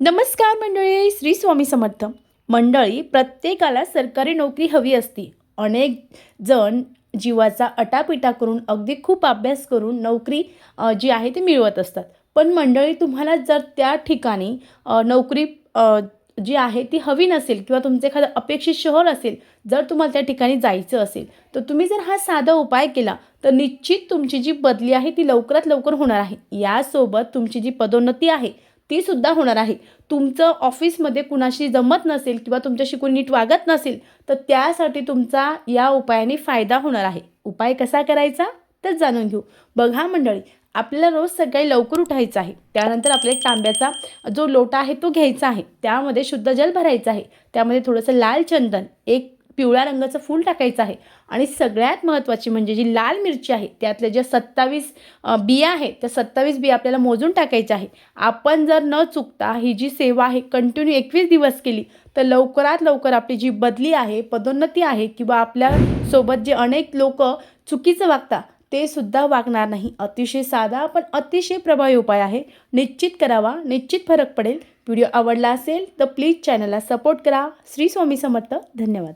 नमस्कार मंडळी, श्री स्वामी समर्थ. मंडळी, प्रत्येकाला सरकारी नोकरी हवी असते. अनेक जण जीवाचा आटापिटा करून अगदी खूप अभ्यास करून नोकरी जी आहे ती मिळवत असतात. पण मंडळी, तुम्हाला जर त्या ठिकाणी नोकरी जी आहे ती हवी नसेल किंवा तुमचं एखादं अपेक्षित शहर असेल, जर तुम्हाला त्या ठिकाणी जायचं असेल, तर तुम्ही जर हा साधा उपाय केला तर निश्चित तुमची जी बदली आहे ती लवकरात लवकर होणार आहे. यासोबत तुमची जी पदोन्नती आहे ती सुद्धा होणार आहे. तुमचं ऑफिसमध्ये कुणाशी जमत नसेल किंवा तुमच्याशी कोणी नीट वागत नसेल, तर त्यासाठी तुमचा या उपायाने फायदा होणार आहे. उपाय कसा करायचा तर जाणून घेऊ. बघा मंडळी, आपल्याला रोज सकाळी लवकर उठायचं आहे. त्यानंतर आपल्याला तांब्याचा जो लोटा आहे तो घ्यायचा आहे. त्यामध्ये शुद्ध जल भरायचं आहे. त्यामध्ये थोडंसं लाल चंदन, एक पिवळ्या रंगाचं फूल टाकायचं आहे आणि सगळ्यात महत्त्वाची म्हणजे जी लाल मिरची आहे त्यातल्या ज्या 27 बिया आहेत त्या 27 बिया आपल्याला मोजून टाकायच्या आहे. आपण जर न चुकता ही जी सेवा आहे कंटिन्यू 21 दिवस केली तर लवकरात लवकर आपली जी बदली आहे, पदोन्नती आहे किंवा आपल्यासोबत जे अनेक लोक चुकीचं वागतात ते सुद्धा वागणार नाही. अतिशय साधा पण अतिशय प्रभावी उपाय आहे. निश्चित करावा, निश्चित फरक पडेल. व्हिडिओ आवडला असेल तर प्लीज चॅनलला सपोर्ट करा. श्री स्वामी समर्थ. धन्यवाद.